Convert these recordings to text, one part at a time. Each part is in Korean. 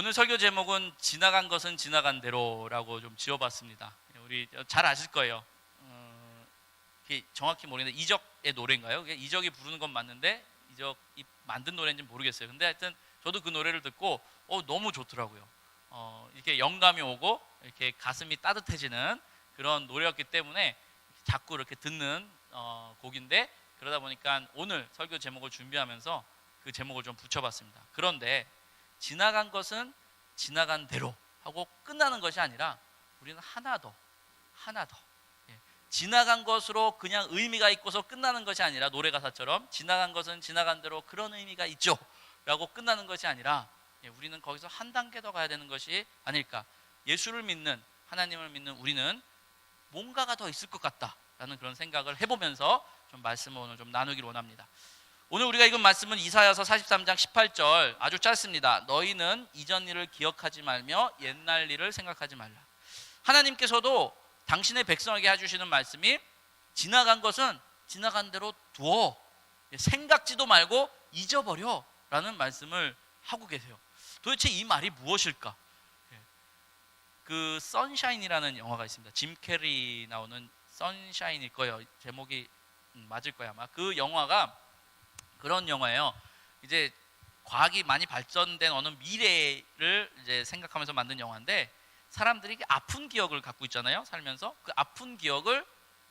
오늘 설교 제목은 지나간 것은 지나간 대로라고 좀 지어봤습니다. 우리 잘 아실 거예요. 정확히 모르겠는데 이적의 노래인가요? 이적이 부르는 건 맞는데 이적이 만든 노래인지 모르겠어요. 근데 하여튼 저도 그 노래를 듣고 너무 좋더라고요. 이렇게 영감이 오고 이렇게 가슴이 따뜻해지는 그런 노래였기 때문에 자꾸 이렇게 듣는 곡인데, 그러다 보니까 오늘 설교 제목을 준비하면서 그 제목을 좀 붙여봤습니다. 그런데 지나간 것은 지나간 대로 하고 끝나는 것이 아니라 우리는 하나 더 지나간 것으로 그냥 의미가 있고서 끝나는 것이 아니라, 노래 가사처럼 지나간 것은 지나간 대로 그런 의미가 있죠 라고 끝나는 것이 아니라, 우리는 거기서 한 단계 더 가야 되는 것이 아닐까. 예수를 믿는, 하나님을 믿는 우리는 뭔가가 더 있을 것 같다라는 그런 생각을 해보면서 좀 말씀을 오늘 좀 나누기를 원합니다. 오늘 우리가 읽은 말씀은 이사야서 43장 18절, 아주 짧습니다. 너희는 이전 일을 기억하지 말며 옛날 일을 생각하지 말라. 하나님께서도 당신의 백성에게 해주시는 말씀이 지나간 것은 지나간 대로 두어, 생각지도 말고 잊어버려 라는 말씀을 하고 계세요. 도대체 이 말이 무엇일까? 그 선샤인이라는 영화가 있습니다. 짐 캐리 나오는 선샤인일 거예요. 제목이 맞을 거야 아마. 그 영화가 그런 영화예요. 이제 과학이 많이 발전된 어느 미래를 이제 생각하면서 만든 영화인데, 사람들이 아픈 기억을 갖고 있잖아요. 살면서 그 아픈 기억을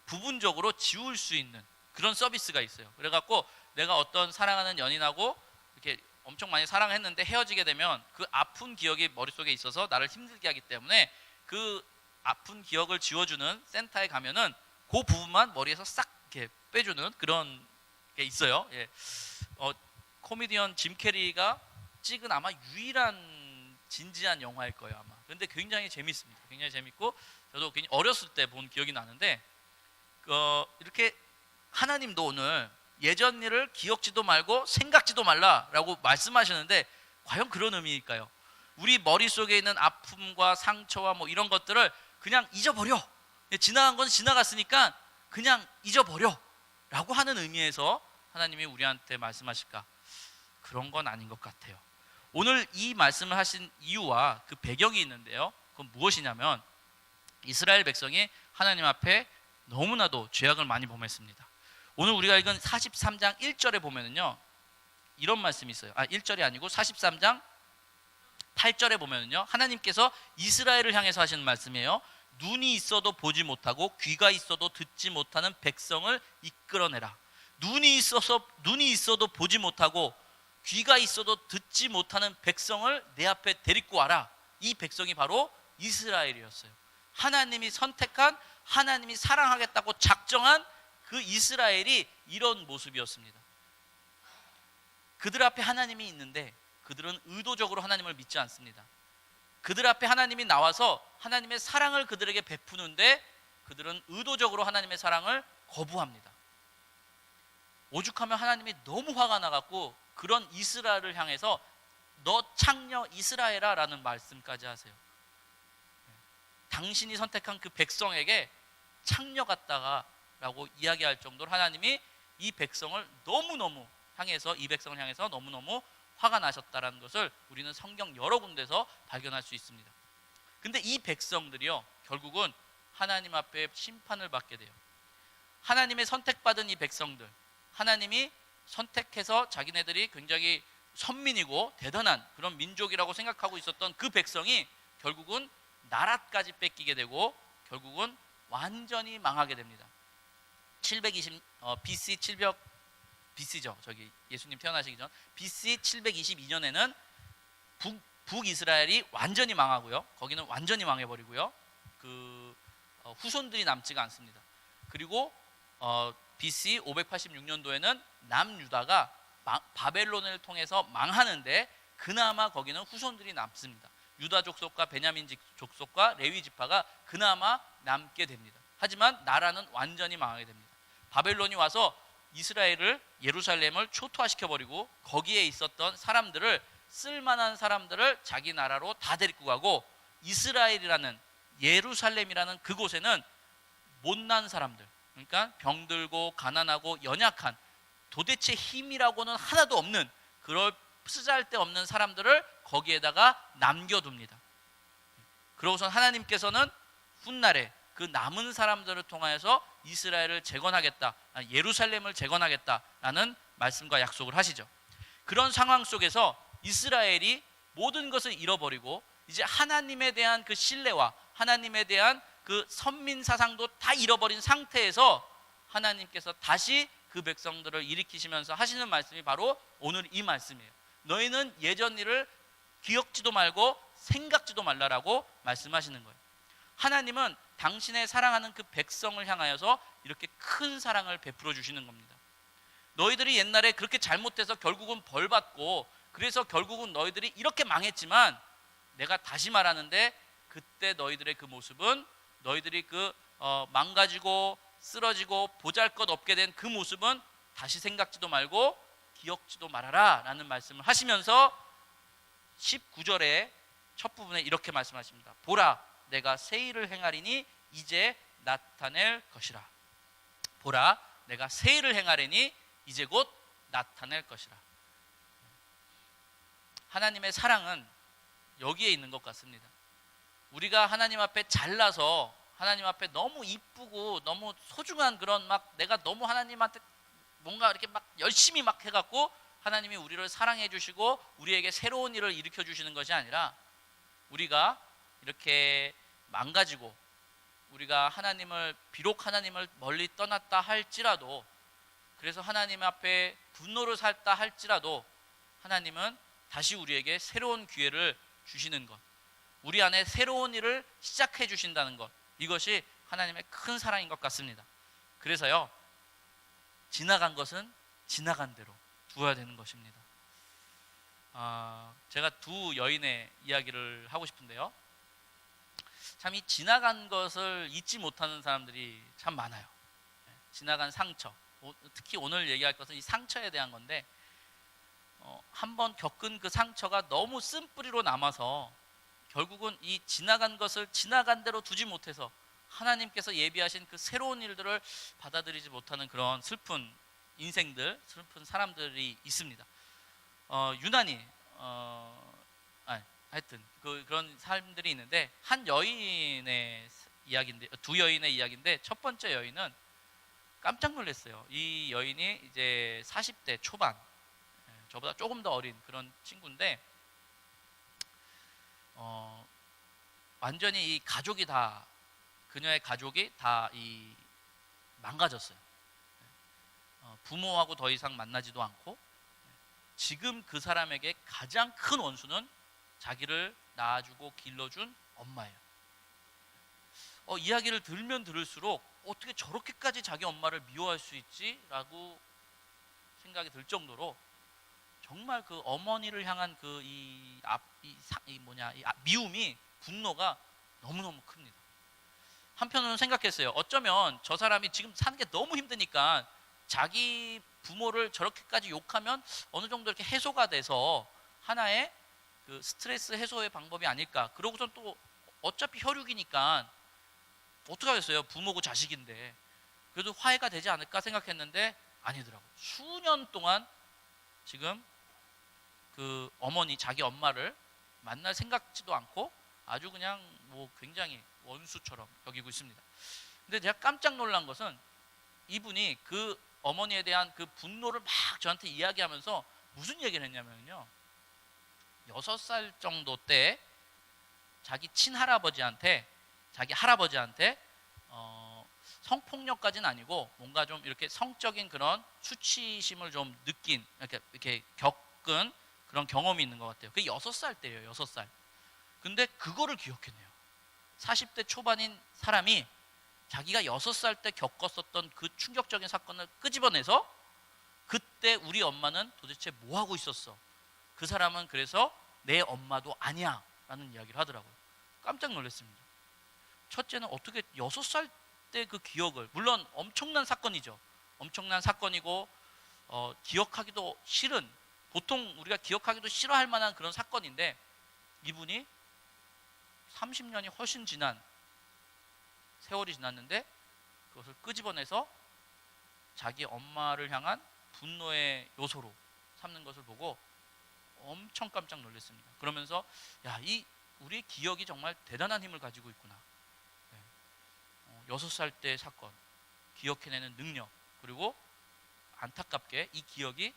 부분적으로 지울 수 있는 그런 서비스가 있어요. 그래갖고 내가 어떤 사랑하는 연인하고 이렇게 엄청 많이 사랑했는데 헤어지게 되면 그 아픈 기억이 머릿속에 있어서 나를 힘들게 하기 때문에 그 아픈 기억을 지워주는 센터에 가면은 그 부분만 머리에서 싹 이렇게 빼주는 그런 게 있어요. 코미디언 짐 캐리가 찍은 아마 유일한 진지한 영화일 거예요 아마. 그런데 굉장히 재밌습니다. 굉장히 재밌고 저도 굉장히 어렸을 때 본 기억이 나는데, 이렇게 하나님도 오늘 예전 일을 기억지도 말고 생각지도 말라라고 말씀하시는데, 과연 그런 의미일까요? 우리 머릿속에 있는 아픔과 상처와 뭐 이런 것들을 그냥 잊어버려, 지나간 건 지나갔으니까 그냥 잊어버려 라고 하는 의미에서 하나님이 우리한테 말씀하실까? 그런 건 아닌 것 같아요. 오늘 이 말씀을 하신 이유와 그 배경이 있는데요, 그건 무엇이냐면 이스라엘 백성이 하나님 앞에 너무나도 죄악을 많이 범했습니다. 오늘 우리가 읽은 43장 1절에 보면은요, 이런 말씀이 있어요. 1절이 아니고 43장 8절에 보면은요, 하나님께서 이스라엘을 향해서 하시는 말씀이에요. 눈이 있어도 보지 못하고 귀가 있어도 듣지 못하는 백성을 이끌어내라. 눈이 있어도 보지 못하고 귀가 있어도 듣지 못하는 백성을 내 앞에 데리고 와라. 이 백성이 바로 이스라엘이었어요. 하나님이 선택한, 하나님이 사랑하겠다고 작정한 그 이스라엘이 이런 모습이었습니다. 그들 앞에 하나님이 있는데 그들은 의도적으로 하나님을 믿지 않습니다. 그들 앞에 하나님이 나와서 하나님의 사랑을 그들에게 베푸는데 그들은 의도적으로 하나님의 사랑을 거부합니다. 오죽하면 하나님이 너무 화가 나갖고 그런 이스라엘을 향해서 너 창녀 이스라엘아 라는 말씀까지 하세요. 당신이 선택한 그 백성에게 창녀 같다가 라고 이야기할 정도로 하나님이 이 백성을 너무너무 향해서, 이 백성을 향해서 너무너무 화가 나셨다라는 것을 우리는 성경 여러 군데서 발견할 수 있습니다. 근데 이 백성들이요, 결국은 하나님 앞에 심판을 받게 돼요. 하나님의 선택받은 이 백성들, 하나님이 선택해서 자기네들이 굉장히 선민이고 대단한 그런 민족이라고 생각하고 있었던 그 백성이 결국은 나라까지 뺏기게 되고 결국은 완전히 망하게 됩니다. BC죠. 저기 예수님 태어나시기 전 BC 722년에는 북이스라엘이 완전히 망하고요. 거기는 완전히 망해버리고요. 그 후손들이 남지가 않습니다. 그리고 BC 586년도에는 남유다가 바벨론을 통해서 망하는데 그나마 거기는 후손들이 남습니다. 유다 족속과 베냐민 족속과 레위 지파가 그나마 남게 됩니다. 하지만 나라는 완전히 망하게 됩니다. 바벨론이 와서 이스라엘을, 예루살렘을 초토화시켜버리고 거기에 있었던 사람들을, 쓸만한 사람들을 자기 나라로 다 데리고 가고, 이스라엘이라는, 예루살렘이라는 그곳에는 못난 사람들, 그러니까 병들고 가난하고 연약한, 도대체 힘이라고는 하나도 없는 그런 쓰잘데없는 사람들을 거기에다가 남겨둡니다. 그러고선 하나님께서는 훗날에 그 남은 사람들을 통하여서 이스라엘을 재건하겠다, 예루살렘을 재건하겠다라는 말씀과 약속을 하시죠. 그런 상황 속에서 이스라엘이 모든 것을 잃어버리고 이제 하나님에 대한 그 신뢰와 하나님에 대한 그 선민 사상도 다 잃어버린 상태에서 하나님께서 다시 그 백성들을 일으키시면서 하시는 말씀이 바로 오늘 이 말씀이에요. 너희는 예전 일을 기억지도 말고 생각지도 말라라고 말씀하시는 거예요. 하나님은 당신의 사랑하는 그 백성을 향하여서 이렇게 큰 사랑을 베풀어 주시는 겁니다. 너희들이 옛날에 그렇게 잘못해서 결국은 벌받고 그래서 결국은 너희들이 이렇게 망했지만 내가 다시 말하는데 그때 너희들의 그 모습은 너희들이 그 망가지고 쓰러지고 보잘것없게 된 그 모습은 다시 생각지도 말고 기억지도 말아라 라는 말씀을 하시면서 19절의 첫 부분에 이렇게 말씀하십니다. 보라 내가 새 일을 행하리니 이제 나타낼 것이라. 보라 내가 새 일을 행하리니 이제 곧 나타낼 것이라. 하나님의 사랑은 여기에 있는 것 같습니다. 우리가 하나님 앞에 잘나서 하나님 앞에 너무 이쁘고 너무 소중한 그런 막 내가 너무 하나님한테 뭔가 이렇게 막 열심히 막 해갖고 하나님이 우리를 사랑해 주시고 우리에게 새로운 일을 일으켜 주시는 것이 아니라 우리가 이렇게 망가지고 우리가 비록 하나님을 멀리 떠났다 할지라도 그래서 하나님 앞에 분노를 살다 할지라도 하나님은 다시 우리에게 새로운 기회를 주시는 것, 우리 안에 새로운 일을 시작해 주신다는 것, 이것이 하나님의 큰 사랑인 것 같습니다. 그래서요, 지나간 것은 지나간 대로 두어야 되는 것입니다. 제가 두 여인의 이야기를 하고 싶은데요, 참 이 지나간 것을 잊지 못하는 사람들이 참 많아요. 지나간 상처, 특히 오늘 얘기할 것은 이 상처에 대한 건데, 한번 겪은 그 상처가 너무 쓴뿌리로 남아서 결국은 이 지나간 것을 지나간 대로 두지 못해서 하나님께서 예비하신 그 새로운 일들을 받아들이지 못하는 그런 슬픈 인생들, 슬픈 사람들이 있습니다. 유난히 하여튼 그런 사람들이 있는데, 한 여인의 이야기인데, 두 여인의 이야기인데, 첫 번째 여인은 깜짝 놀랐어요. 이 여인이 이제 40대 초반, 저보다 조금 더 어린 그런 친구인데, 완전히 이 가족이 다, 그녀의 가족이 다 망가졌어요. 부모하고 더 이상 만나지도 않고, 지금 그 사람에게 가장 큰 원수는 자기를 낳아주고 길러준 엄마예요. 이야기를 들면 들을수록 어떻게 저렇게까지 자기 엄마를 미워할 수 있지? 라고 생각이 들 정도로 정말 그 어머니를 향한 미움이, 분노가 너무너무 큽니다. 한편으로는 생각했어요. 어쩌면 저 사람이 지금 사는 게 너무 힘드니까 자기 부모를 저렇게까지 욕하면 어느 정도 이렇게 해소가 돼서 하나의 그 스트레스 해소의 방법이 아닐까. 그러고선 또 어차피 혈육이니까 어떡하겠어요. 부모고 자식인데. 그래도 화해가 되지 않을까 생각했는데 아니더라고요. 수년 동안 지금 그 어머니, 자기 엄마를 만날 생각지도 않고 아주 그냥 굉장히 원수처럼 여기고 있습니다. 근데 제가 깜짝 놀란 것은 이분이 그 어머니에 대한 그 분노를 막 저한테 이야기하면서 무슨 얘기를 했냐면요, 6살 정도 때 자기 친할아버지한테, 자기 할아버지한테 성폭력까지는 아니고 뭔가 좀 이렇게 성적인 그런 수치심을 좀 느낀, 이렇게 겪은 그런 경험이 있는 것 같아요. 그게 6살 때예요. 6살. 근데 그거를 기억했네요. 40대 초반인 사람이 자기가 6살 때 겪었었던 그 충격적인 사건을 끄집어내서 그때 우리 엄마는 도대체 뭐 하고 있었어? 그 사람은 그래서 내 엄마도 아니야 라는 이야기를 하더라고요. 깜짝 놀랐습니다. 첫째는 어떻게 6살 때 그 기억을, 물론 엄청난 사건이죠. 엄청난 사건이고 기억하기도 싫은, 보통 우리가 기억하기도 싫어할 만한 그런 사건인데, 이분이 30년이 훨씬 지난 세월이 지났는데 그것을 끄집어내서 자기 엄마를 향한 분노의 요소로 삼는 것을 보고 엄청 깜짝 놀랐습니다. 그러면서 야, 이 우리의 기억이 정말 대단한 힘을 가지고 있구나. 6살 때 사건 기억해내는 능력, 그리고 안타깝게 이 기억이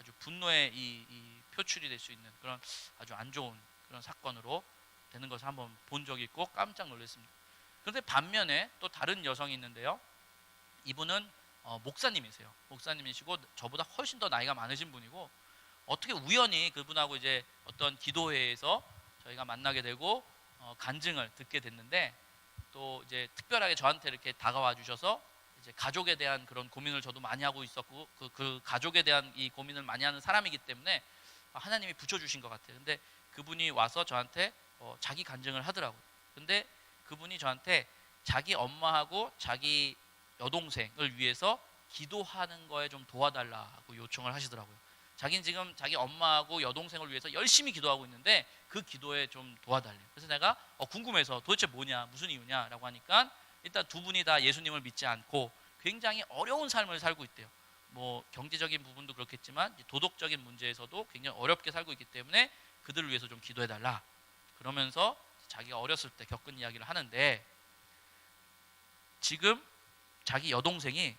아주 분노의 이 표출이 될 수 있는 그런 아주 안 좋은 그런 사건으로 되는 것을 한번 본 적이 있고 깜짝 놀랐습니다. 그런데 반면에 또 다른 여성이 있는데요. 이분은 목사님이세요. 목사님이시고 저보다 훨씬 더 나이가 많으신 분이고, 어떻게 우연히 그분하고 이제 어떤 기도회에서 저희가 만나게 되고 간증을 듣게 됐는데, 또 이제 특별하게 저한테 이렇게 다가와 주셔서 이제 가족에 대한 그런 고민을 저도 많이 하고 있었고, 그 가족에 대한 이 고민을 많이 하는 사람이기 때문에 하나님이 붙여주신 것 같아요. 근데 그분이 와서 저한테 자기 간증을 하더라고요. 근데 그분이 저한테 자기 엄마하고 자기 여동생을 위해서 기도하는 거에 좀 도와달라고 요청을 하시더라고요. 자기는 지금 자기 엄마하고 여동생을 위해서 열심히 기도하고 있는데 그 기도에 좀 도와달래요. 그래서 내가 궁금해서 도대체 뭐냐, 무슨 이유냐라고 하니까, 일단 두 분이 다 예수님을 믿지 않고 굉장히 어려운 삶을 살고 있대요. 뭐 경제적인 부분도 그렇겠지만 도덕적인 문제에서도 굉장히 어렵게 살고 있기 때문에 그들을 위해서 좀 기도해달라. 그러면서 자기가 어렸을 때 겪은 이야기를 하는데, 지금 자기 여동생이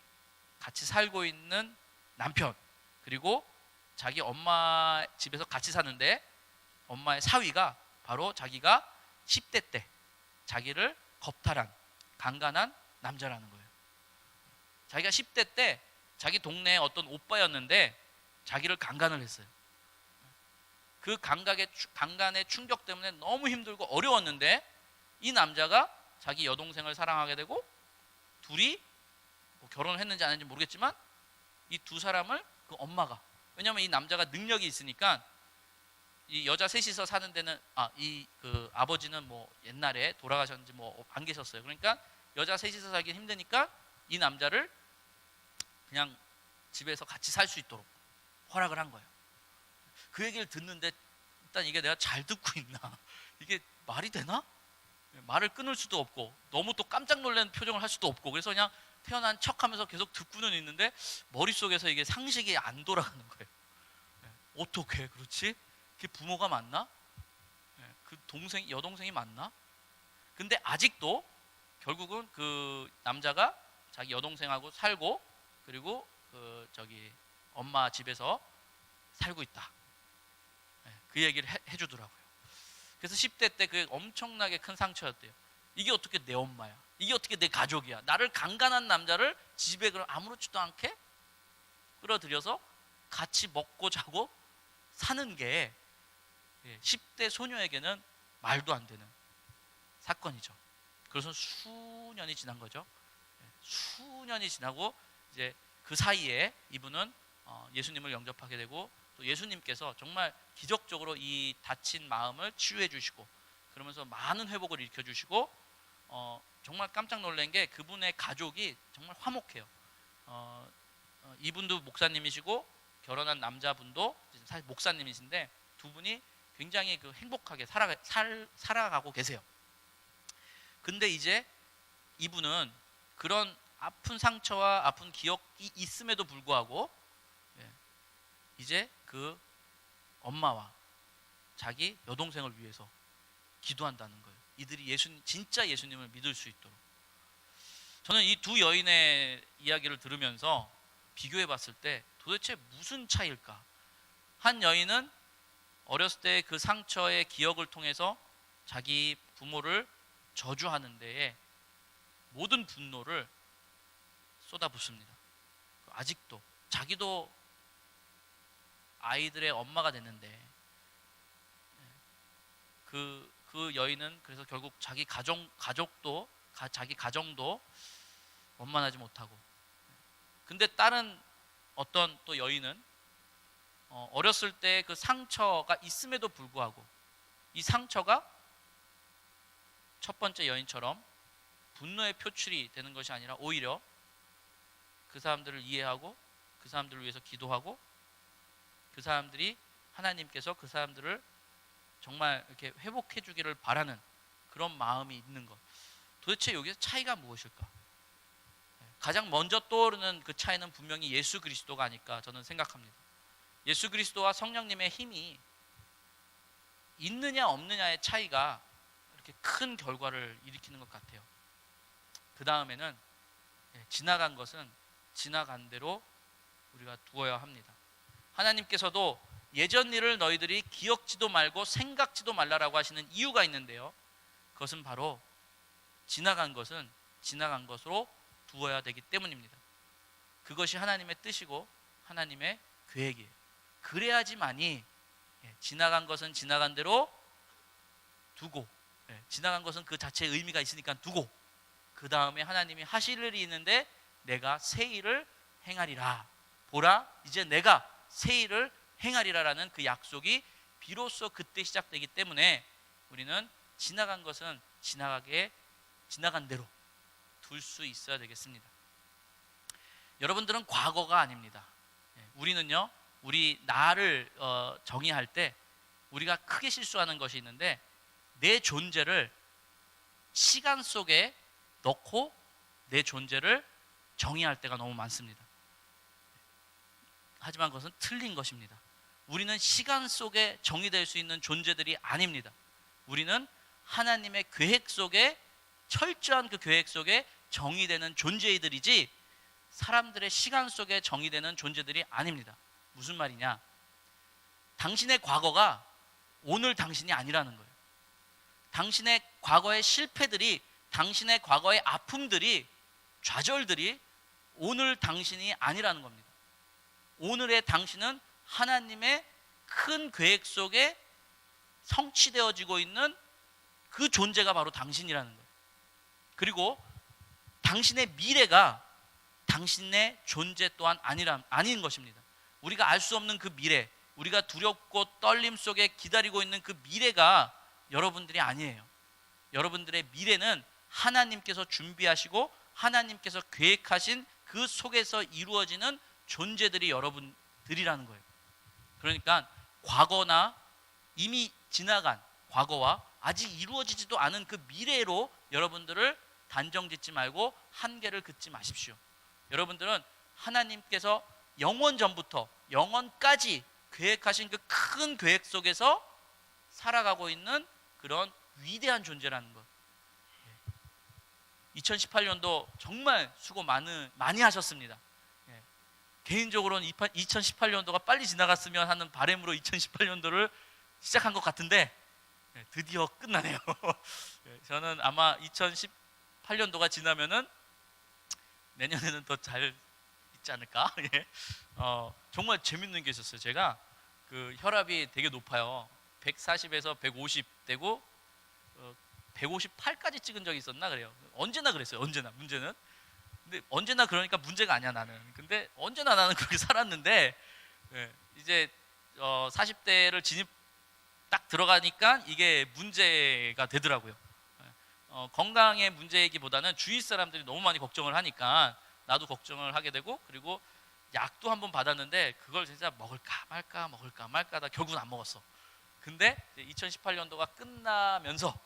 같이 살고 있는 남편, 그리고 자기 엄마 집에서 같이 사는데 엄마의 사위가 바로 자기가 10대 때 자기를 겁탈한 강간한 남자라는 거예요. 자기가 10대 때 자기 동네에 어떤 오빠였는데 자기를 강간을 했어요. 그 강간의 충격 때문에 너무 힘들고 어려웠는데, 이 남자가 자기 여동생을 사랑하게 되고, 둘이 뭐 결혼을 했는지 안 했는지 모르겠지만 이 두 사람을 그 엄마가, 왜냐하면 이 남자가 능력이 있으니까, 이 여자 셋이서 사는 데는 이 그 아버지는 뭐 옛날에 돌아가셨는지 뭐 안 계셨어요. 그러니까 여자 셋이서 살기 힘드니까 이 남자를 그냥 집에서 같이 살 수 있도록 허락을 한 거예요. 그 얘기를 듣는데 일단 이게 내가 잘 듣고 있나, 이게 말이 되나? 말을 끊을 수도 없고 너무 또 깜짝 놀라는 표정을 할 수도 없고, 그래서 그냥 태어난 척하면서 계속 듣고는 있는데 머릿속에서 이게 상식이 안 돌아가는 거예요. 어떻게 그렇지? 그게 부모가 맞나? 그 여동생이 맞나? 근데 아직도 결국은 그 남자가 자기 여동생하고 살고, 그리고 엄마 집에서 살고 있다. 그 얘기를 해주더라고요. 그래서 10대 때 그 엄청나게 큰 상처였대요. 이게 어떻게 내 엄마야? 이게 어떻게 내 가족이야? 나를 강간한 남자를 집에 그럼 아무렇지도 않게 끌어들여서 같이 먹고 자고 사는 게 10대 소녀에게는 말도 안 되는 사건이죠. 그래서 수년이 지난 거죠. 수년이 지나고 이제 그 사이에 이분은 예수님을 영접하게 되고, 또 예수님께서 정말 기적적으로 이 다친 마음을 치유해 주시고, 그러면서 많은 회복을 일으켜 주시고, 정말 깜짝 놀란 게 그분의 가족이 정말 화목해요. 이분도 목사님이시고 결혼한 남자분도 사실 목사님이신데, 두 분이 굉장히 그 행복하게 살아가고 계세요. 근데 이제 이분은 그런 아픈 상처와 아픈 기억이 있음에도 불구하고 이제 그 엄마와 자기 여동생을 위해서 기도한다는 거예요. 이들이 진짜 예수님을 믿을 수 있도록. 저는 이 두 여인의 이야기를 들으면서 비교해 봤을 때 도대체 무슨 차이일까? 한 여인은 어렸을 때 그 상처의 기억을 통해서 자기 부모를 저주하는 데에 모든 분노를 쏟아붓습니다. 아직도 자기도 아이들의 엄마가 됐는데, 그 여인은 그래서 결국 자기 자기 가정도 원만하지 못하고, 근데 다른 어떤 또 여인은 어렸을 때 그 상처가 있음에도 불구하고 이 상처가 첫 번째 여인처럼 분노의 표출이 되는 것이 아니라 오히려 그 사람들을 이해하고 그 사람들을 위해서 기도하고, 그 사람들이 하나님께서 그 사람들을 정말 이렇게 회복해 주기를 바라는 그런 마음이 있는 것. 도대체 여기서 차이가 무엇일까? 가장 먼저 떠오르는 그 차이는 분명히 예수 그리스도가 아닐까 저는 생각합니다. 예수 그리스도와 성령님의 힘이 있느냐 없느냐의 차이가 이렇게 큰 결과를 일으키는 것 같아요. 그 다음에는 지나간 것은 지나간 대로 우리가 두어야 합니다. 하나님께서도 예전 일을 너희들이 기억지도 말고 생각지도 말라라고 하시는 이유가 있는데요, 그것은 바로 지나간 것은 지나간 것으로 두어야 되기 때문입니다. 그것이 하나님의 뜻이고 하나님의 계획이에요. 그래야지만이 지나간 것은 지나간 대로 두고, 지나간 것은 그 자체의 의미가 있으니까 두고, 그 다음에 하나님이 하실 일이 있는데 내가 새 일을 행하리라. 보라, 이제 내가 새 일을 행하리라라는 그 약속이 비로소 그때 시작되기 때문에 우리는 지나간 것은 지나간 대로 둘 수 있어야 되겠습니다. 여러분들은 과거가 아닙니다. 우리는요, 우리 나를 정의할 때 우리가 크게 실수하는 것이 있는데, 내 존재를 시간 속에 넣고 내 존재를 정의할 때가 너무 많습니다. 하지만 그것은 틀린 것입니다. 우리는 시간 속에 정의될 수 있는 존재들이 아닙니다. 우리는 하나님의 계획 속에, 철저한 그 계획 속에 정의되는 존재들이지 사람들의 시간 속에 정의되는 존재들이 아닙니다. 무슨 말이냐? 당신의 과거가 오늘 당신이 아니라는 거예요. 당신의 과거의 실패들이, 당신의 과거의 아픔들이, 좌절들이 오늘 당신이 아니라는 겁니다. 오늘의 당신은 하나님의 큰 계획 속에 성취되어지고 있는 그 존재가 바로 당신이라는 거예요. 그리고 당신의 미래가 당신의 존재 또한 아닌 것입니다. 우리가 알 수 없는 그 미래, 우리가 두렵고 떨림 속에 기다리고 있는 그 미래가 여러분들이 아니에요. 여러분들의 미래는 하나님께서 준비하시고 하나님께서 계획하신 그 속에서 이루어지는 존재들이 여러분들이라는 거예요. 그러니까 과거나 이미 지나간 과거와 아직 이루어지지도 않은 그 미래로 여러분들을 단정짓지 말고 한계를 긋지 마십시오. 여러분들은 하나님께서 영원 전부터 영원까지 계획하신 그 큰 계획 속에서 살아가고 있는 그런 위대한 존재라는 것. 2018년도 정말 수고 많이 하셨습니다. 개인적으로는 2018년도가 빨리 지나갔으면 하는 바람으로 2018년도를 시작한 것 같은데 드디어 끝나네요. 저는 아마 2018년도가 지나면은 내년에는 더 잘 있지 않을까? 정말 재밌는 게 있었어요. 제가 그 혈압이 되게 높아요. 140에서 150 되고 158까지 찍은 적이 있었나 그래요. 언제나 그랬어요. 언제나. 문제는. 근데 언제나 그러니까 문제가 아니야 나는. 근데 언제나 나는 그렇게 살았는데 이제 40대를 딱 들어가니까 이게 문제가 되더라고요. 건강의 문제이기보다는 주위 사람들이 너무 많이 걱정을 하니까 나도 걱정을 하게 되고, 그리고 약도 한번 받았는데 그걸 진짜 먹을까 말까 하다 결국은 안 먹었어. 근데 2018년도가 끝나면서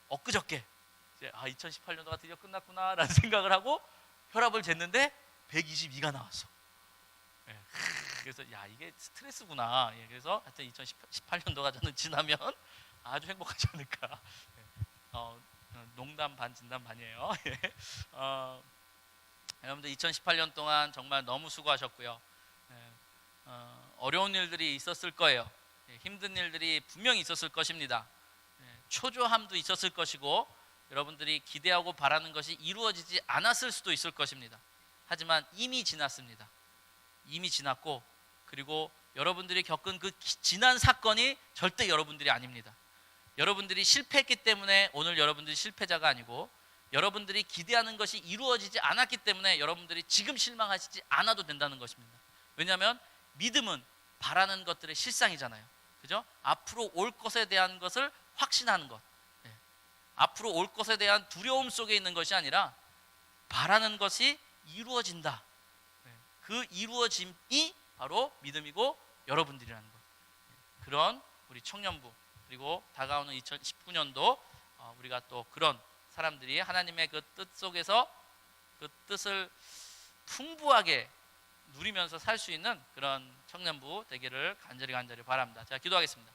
엊그저께 2018년도가 드디어 끝났구나라는 생각을 하고 혈압을 쟀는데 122가 나왔어. 그래서 이게 스트레스구나. 그래서 하여튼 2018년도가 저는 지나면 아주 행복하지 않을까. 농담 반 진담 반이에요. 여러분들 2018년 동안 정말 너무 수고하셨고요. 어려운 일들이 있었을 거예요. 힘든 일들이 분명히 있었을 것입니다. 초조함도 있었을 것이고 여러분들이 기대하고 바라는 것이 이루어지지 않았을 수도 있을 것입니다. 하지만 이미 지났습니다. 이미 지났고, 그리고 여러분들이 겪은 그 지난 사건이 절대 여러분들이 아닙니다. 여러분들이 실패했기 때문에 오늘 여러분들이 실패자가 아니고, 여러분들이 기대하는 것이 이루어지지 않았기 때문에 여러분들이 지금 실망하시지 않아도 된다는 것입니다. 왜냐하면 믿음은 바라는 것들의 실상이잖아요. 그죠? 앞으로 올 것에 대한 것을 확신하는 것. 앞으로 올 것에 대한 두려움 속에 있는 것이 아니라 바라는 것이 이루어진다. 그 이루어짐이 바로 믿음이고 여러분들이라는 것. 그런 우리 청년부, 그리고 다가오는 2019년도 우리가 또 그런 사람들이 하나님의 그 뜻 속에서 그 뜻을 풍부하게 누리면서 살 수 있는 그런 청년부 되기를 간절히 바랍니다. 자, 기도하겠습니다.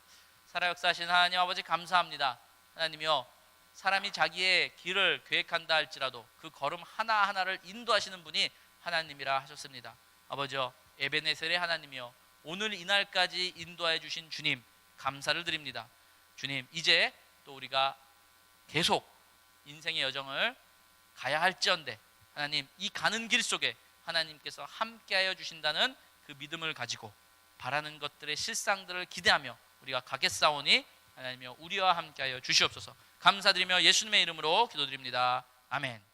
살아 역사하신 하나님 아버지 감사합니다. 하나님이여, 사람이 자기의 길을 계획한다 할지라도 그 걸음 하나하나를 인도하시는 분이 하나님이라 하셨습니다. 아버지여, 에베네셀의 하나님이여, 오늘 이날까지 인도해 주신 주님 감사를 드립니다. 주님, 이제 또 우리가 계속 인생의 여정을 가야 할지언데 하나님, 이 가는 길 속에 하나님께서 함께하여 주신다는 그 믿음을 가지고 바라는 것들의 실상들을 기대하며 우리가 가겠사오니 하나님이여, 우리와 함께하여 주시옵소서. 감사드리며 예수님의 이름으로 기도드립니다. 아멘.